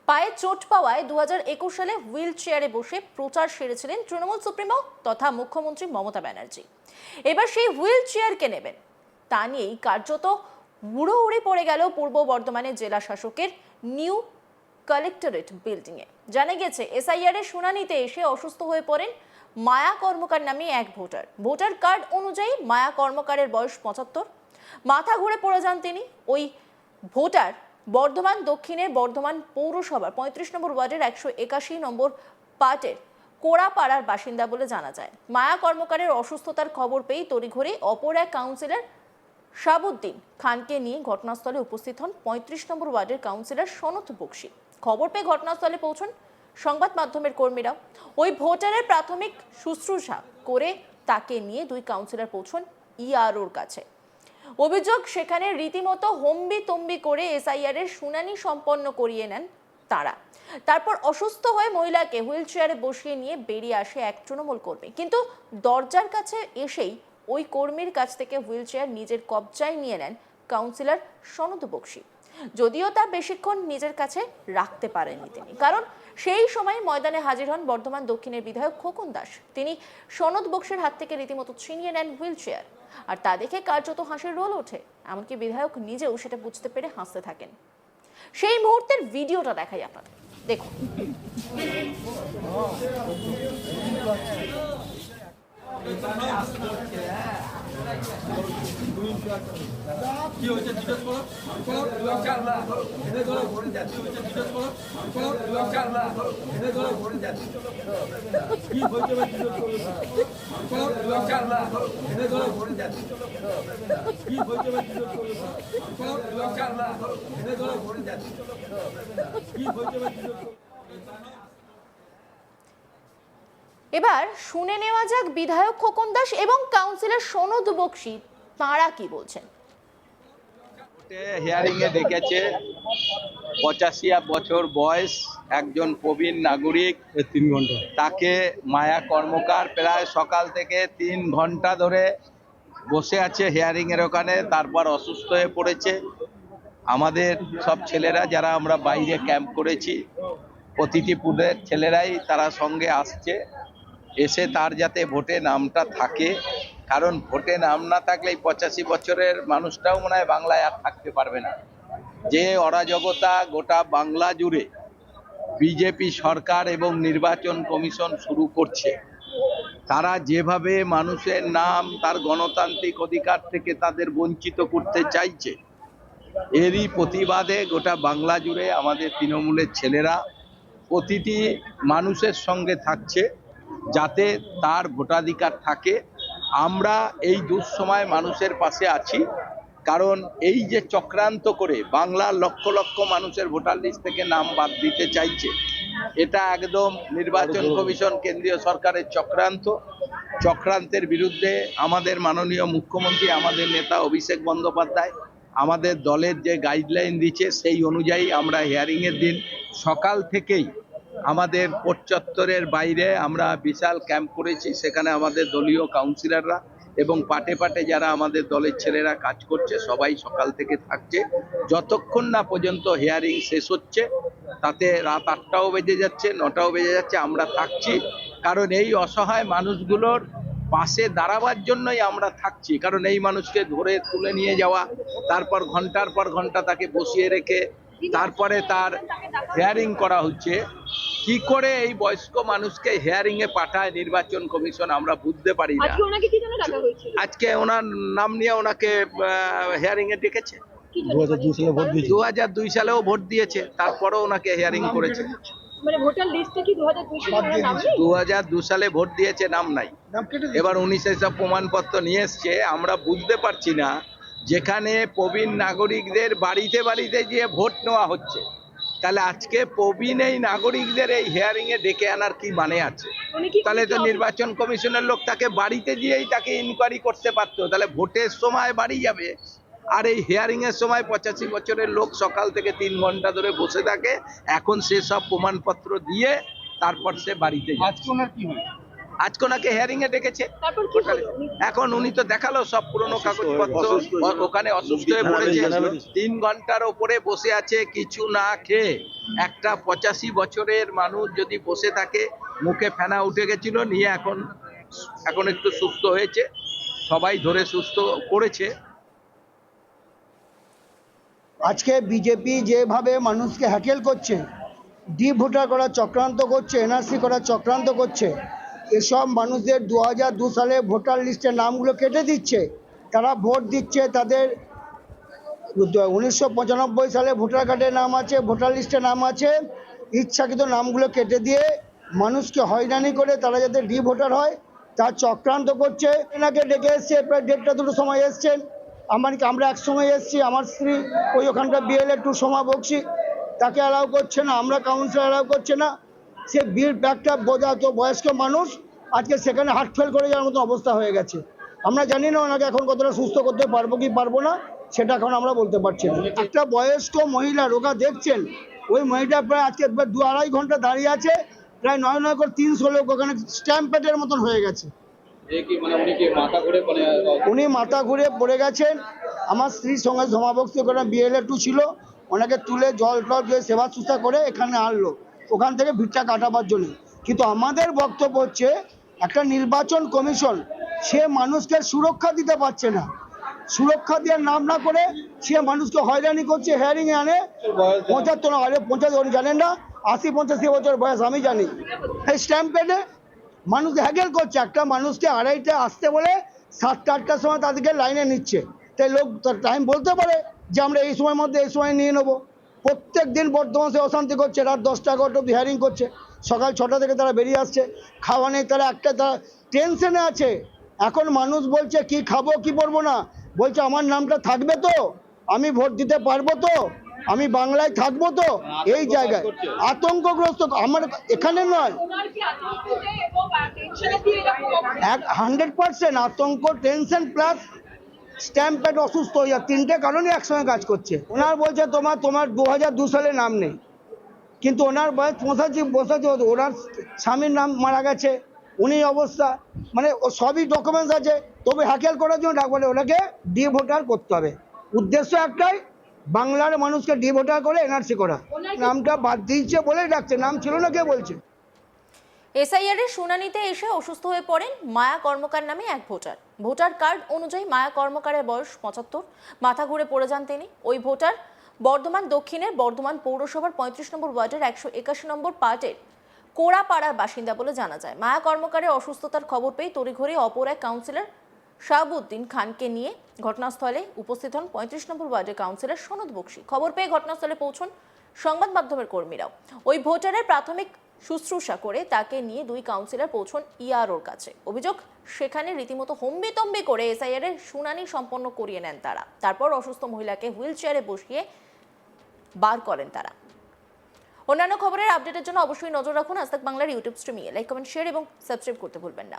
পায়ে চোট পাওয়ায় 2021 সালে হুইল চেয়ারে বসে প্রচার সেরেছিলেন তৃণমূল সুপ্রিমো তথা মুখ্যমন্ত্রী মমতা ব্যানার্জি। এবার সেই হুইল চেয়ারকে নেবেন তা নিয়েই কার্যত উড়ে পড়ে গেল পূর্ব বর্ধমানের জেলা শাসকের নিউ কালেক্টরেট বিল্ডিংয়ে। জানা গেছে, এসআইআর এর শুনানিতে এসে অসুস্থ হয়ে পড়েন মায়া কর্মকার নামে এক ভোটার কার্ড অনুযায়ী মায়া কর্মকারের বয়স 75। মাথা ঘুরে পড়ে যান তিনি। ওই ভোটার বর্ধমান দক্ষিণের বর্ধমান পৌরসভার 35 নম্বর ওয়ার্ডের 181 নম্বর পার্টের কোড়াপাড়ার বাসিন্দা বলে জানা যায়। মায়া কর্মকারের অসুস্থতার খবর পেয়ে তড়িঘড়ি অপর এক কাউন্সিলর শাহাবুদ্দিন খানকে নিয়ে ঘটনাস্থলে উপস্থিত হন 35 নম্বর ওয়ার্ডের কাউন্সিলর সনৎ বক্সী। খবর পেয়ে ঘটনাস্থলে পৌঁছন সংবাদ মাধ্যমের কর্মীরা। ওই ভোটারের প্রাথমিক শুশ্রূষা করে তাকে নিয়ে দুই কাউন্সিলর পৌঁছন ইআরওর কাছে। অভিযোগ, সেখানে রীতিমতো হম্বি করে এসআইআর এর শুনানি সম্পন্ন করিয়ে নেন তারা। তারপর অসুস্থ হয়ে মহিলাকে হুইল চেয়ারে বসিয়ে নিয়ে বেরিয়ে আসে এক তৃণমূল কর্মী। কিন্তু দরজার কাছে এসেই ওই কর্মীর কাছ থেকে হুইল চেয়ার নিজের কবজায় নিয়ে নেন কাউন্সিলর সনৎ বক্সী। যদিও তা বেশিক্ষণ নিজের কাছে রাখতে পারেননি তিনি, কারণ সেই সময় ময়দানে হাজির হন বর্ধমান দক্ষিণের বিধায়ক খোকন দাস। তিনি সনৎ বক্সীর হাত থেকে রীতিমতো ছিনিয়ে নেন হুইল চেয়ার, আর তা দেখে কার্যত হাসির রোল ওঠে। এমনকি বিধায়ক নিজেও সেটা বুঝতে পেরে হাসতে থাকেন। সেই মুহূর্তের ভিডিওটা দেখাই আপনাদের, দেখুন। কি হয়েছে জিজ্ঞেস করো, ভরে যাচ্ছে, জিজ্ঞেস করো, ভরে যাচ্ছে, কি হয়েছে ভরে যাচ্ছে, কি হয়েছে ভরে যাচ্ছে, কি হয়েছে। এবার শুনে নেওয়া যাক বিধায়ক খোকন দাস এবং কাউন্সিলর সনৎ বক্সী তাঁরা কি বলছেন। হিয়ারিং এ ডেকেছে 85 বছর বয়স একজন প্রবীণ নাগরিক। 3 ঘন্টা তাকে মায়া কর্মকার প্রায় সকাল থেকে 3 ঘন্টা ধরে বসে আছে হিয়ারিং এর ওখানে, তারপর অসুস্থ হয়ে পড়েছে। আমাদের সব ছেলেরা যারা আমরা বাইরে ক্যাম্প করেছি, প্রতিটি পুরের ছেলেরাই তারা সঙ্গে আসছে, এসে তার যাতে ভোটে নামটা থাকে, কারণ ভোটে নাম না থাকলে 85 বছরের মানুষটাও মনে হয় বাংলায় আর থাকতে পারবে না। যে অরাজকতা গোটা বাংলা জুড়ে বিজেপি সরকার এবং নির্বাচন কমিশন শুরু করছে, তারা যেভাবে মানুষের নাম তার গণতান্ত্রিক অধিকার থেকে তাদের বঞ্চিত করতে চাইছে, এরই প্রতিবাদে গোটা বাংলা জুড়ে আমাদের তৃণমূলের ছেলেরা প্রতিটি মানুষের সঙ্গে থাকছে যাতে তার ভোটাধিকার থাকে। আমরা এই দুঃসময় মানুষের পাশে আছি, কারণ এই যে চক্রান্ত করে বাংলার লক্ষ লক্ষ মানুষের ভোটার লিস্ট থেকে নাম বাদ দিতে চাইছে, এটা একদম নির্বাচন কমিশন কেন্দ্রীয় সরকারের চক্রান্তের বিরুদ্ধে আমাদের মাননীয় মুখ্যমন্ত্রী, আমাদের নেতা অভিষেক বন্দ্যোপাধ্যায় আমাদের দলের যে গাইডলাইন দিচ্ছে সেই অনুযায়ী আমরা হিয়ারিং এর দিন সকাল থেকেই আমাদের কোর্ট চত্বরের বাইরে আমরা বিশাল ক্যাম্প করেছি। সেখানে আমাদের দলীয় কাউন্সিলররা এবং পাটে পাটে যারা আমাদের দলের ছেলেরা কাজ করছে সবাই সকাল থেকে থাকছে, যতক্ষণ না পর্যন্ত হিয়ারিং শেষ হচ্ছে। তাতে রাত 8টাও বেজে যাচ্ছে, 9টাও বেজে যাচ্ছে, আমরা থাকছি। কারণ এই অসহায় মানুষগুলোর পাশে দাঁড়াবার জন্যই আমরা থাকছি, কারণ এই মানুষকে ধরে তুলে নিয়ে যাওয়া, তারপর ঘন্টার পর ঘন্টা তাকে বসিয়ে রেখে তারপরে তার হিয়ারিং করা হচ্ছে। কি করে এই বয়স্ক মানুষকে হিয়ারিং এ পাঠায় নির্বাচন কমিশন আমরা বুঝতে পারি না। আজকে ওনার নাম নিয়ে ওনাকে হিয়ারিং এ ডেকেছে। 2002 সালেও ভোট দিয়েছে, তারপরেও ওনাকে হিয়ারিং করেছে। মানে ভোটার লিস্টে কি 2002 সালে ভোট দিয়েছে, নাম নাই। এবার 19 সব প্রমাণপত্র নিয়ে এসছে। আমরা বুঝতে পারছি না, যেখানে প্রবীণ নাগরিকদের বাড়িতে বাড়িতে গিয়ে ভোট নেওয়া হচ্ছে, তাহলে আজকে প্রবীণ এই নাগরিকদের এই হিয়ারিং এ ডেকে আনার কি মানে আছে? তাহলে তো নির্বাচন কমিশনের লোক তাকে বাড়িতে গিয়েই তাকে ইনকোয়ারি করতে পারতো, তাহলে ভোটের সময় বাড়ি যাবে। আর এই হিয়ারিং এর সময় 85 বছরের লোক সকাল থেকে 3 ঘন্টা ধরে বসে থাকে, এখন সে সব প্রমাণপত্র দিয়ে তারপর সে বাড়িতে যায়। আজকে ওনার কি হয়? আজকে ওনাকে হিয়ারিং এ ডেকেছে। তারপর কি হলো? এখন উনি তো দেখালো সব পুরনো কাগজপত্র, ওখানে অসুস্থ হয়ে পড়েছে, 3 ঘন্টার ওপরে বসে আছে কিছু না খেয়ে। একটা 85 বছরের মানুষ যদি বসে থাকে, মুখে ফেনা উঠে গেছিল, নিয়ে এখন একটু সুস্থ হয়েছে, সবাই ধরে সুস্থ করেছে। আজকে বিজেপি যেভাবে মানুষকে হ্যাকেল করছে, ডি ভোটার করার চক্রান্ত করছে, এনআরসি করার চক্রান্ত করছে, এসব মানুষদের 2002 সালে ভোটার লিস্টের নামগুলো কেটে দিচ্ছে। তারা ভোট দিচ্ছে, তাদের 1995 সালে ভোটার কার্ডে নাম আছে, ভোটার লিস্টে নাম আছে, ইচ্ছাকৃত নামগুলো কেটে দিয়ে মানুষকে হয়রানি করে তারা যাতে ডি ভোটার হয় তার চক্রান্ত করছে। এনাকে ডেকে এসছে, প্রায় 1:30-2 সময় এসছেন। আমরা এক সময় এসছি, আমার স্ত্রী ওই ওখানকার বিএলএ 2 সময় বকছি, তাকে অ্যালাউ করছে না, আমরা কাউন্সিলর অ্যালাউ করছে না। সে একটা বোঝাত বয়স্ক মানুষ আজকে সেখানে হার্ট ফেল করে যাওয়ার মতো অবস্থা হয়ে গেছে। আমরা জানি না ওনাকে এখন কতটা সুস্থ করতে পারবো কি পারবো না, সেটা এখন আমরা বলতে পারছি না। একটা বয়স্ক মহিলা রোগা দেখছেন, ওই মহিলা প্রায় আজকে 2-2.5 ঘন্টা দাঁড়িয়ে আছে, প্রায় 9 করে 300 লোক ওখানে স্ট্যাম্প প্যাডের মতন হয়ে গেছে। উনি মাথা ঘুরে পড়ে গেছেন। আমার স্ত্রীর সঙ্গে সমাবক্তি করে বিএলএ 2 ছিল, ওনাকে তুলে জল টল দিয়ে সেবা শুশ্রূষা করে এখানে আনলো ওখান থেকে ভিড়টা কাটাবার জন্য। কিন্তু আমাদের বক্তব্য হচ্ছে, একটা নির্বাচন কমিশন সে মানুষকে সুরক্ষা দিতে পারছে না, সুরক্ষা দেওয়ার নাম না করে সে মানুষকে হয়রানি করছে। হিয়ারিং এ আনে 75 জানেন না, 80-85 বছর বয়স, আমি জানি। এই স্ট্যাম্প প্যাডে মানুষকে হ্যাগেল করছে। একটা মানুষকে 2:30টায় আসতে বলে 7টা-8টার সময় তাদেরকে লাইনে নিচ্ছে। তাই লোক টাইম বলতে পারে যে আমরা এই সময়ের মধ্যে এই সময় নিয়ে নেবো। প্রত্যেক দিন বর্ধমান সে অশান্তি করছে, রাত 10টা-11টা অব্দি হিয়ারিং করছে, সকাল 6টা থেকে তারা বেরিয়ে আসছে। খাওয়া নেই, তারা তারা টেনশনে আছে। এখন মানুষ বলছে কি খাবো কি পরবো না, বলছে আমার নামটা থাকবে তো, আমি ভোট দিতে পারবো তো, আমি বাংলায় থাকবো তো। এই জায়গায় আতঙ্কগ্রস্ত, আমার এখানে নয়, ওনার কি আতঙ্কতে এবং টেনশনে দিয়ে এরকম 100% আতঙ্ক, টেনশন প্লাস স্ট্যাম্প প্যাড অসুস্থ হয়ে যায়। 3টে কারণে একসঙ্গে কাজ করছে। ওনার বলছে তোমার 2002 সালে নাম নেই, কিন্তু ওনার বয়স 85, ওনার স্বামীর নাম মারা গেছে, উনি অবস্থা মানে সবই ডকুমেন্টস আছে, তবে হ্যাকেল করার জন্য বলে ওনাকে ডি ভোটার করতে হবে। উদ্দেশ্য একটাই, বাংলার মানুষকে ডি ভোটার করে এনআরসি করা। নামটা বাদ দিয়েছে বলেই ডাকছে, নাম ছিল না কে বলছে। এসআইআর এর শুনানিতে এসে অসুস্থ হয়ে পড়েন মায়া কর্মকার নামে এক ভোটার। ভোটার কার্ড অনুযায়ী মায়া কর্মকারের বয়স 75, মাথা ঘুরে পড়ে যান তিনি। ওই ভোটার বর্ধমান দক্ষিণের বর্ধমান পৌরসভার 35 নম্বর ওয়ার্ডের 181 নম্বর পার্টের কোড়াপাড়ার বাসিন্দা বলে জানা যায়। মায়া কর্মকারের অসুস্থতার খবর পেয়ে তড়িঘড়ি অপর এক কাউন্সিলর শাহাবুদ্দিন খানকে নিয়ে ঘটনাস্থলে উপস্থিত হন 35 নম্বর ওয়ার্ডের কাউন্সিলর সনদ বক্সি। খবর পেয়ে ঘটনাস্থলে পৌঁছন সংবাদ মাধ্যমের কর্মীরাও। ওই ভোটারের প্রাথমিক শুশ্রূষা করে তাকে নিয়ে 2 কাউন্সিলর পৌঁছন ইআরওর কাছে। অভিযোগ, সেখানে রীতিমতো হম্বিতম্বি করে এসআইআর এর শুনানি সম্পন্ন করিয়ে নেন তারা। তারপর অসুস্থ মহিলাকে হুইল চেয়ারে বসিয়ে বার করেন তারা। অন্যান্য খবরের আপডেটের জন্য অবশ্যই নজর রাখুন আজ তাক বাংলার ইউটিউব স্ট্রিমে। লাইক, কমেন্ট, শেয়ার এবং সাবস্ক্রাইব করতে ভুলবেন না।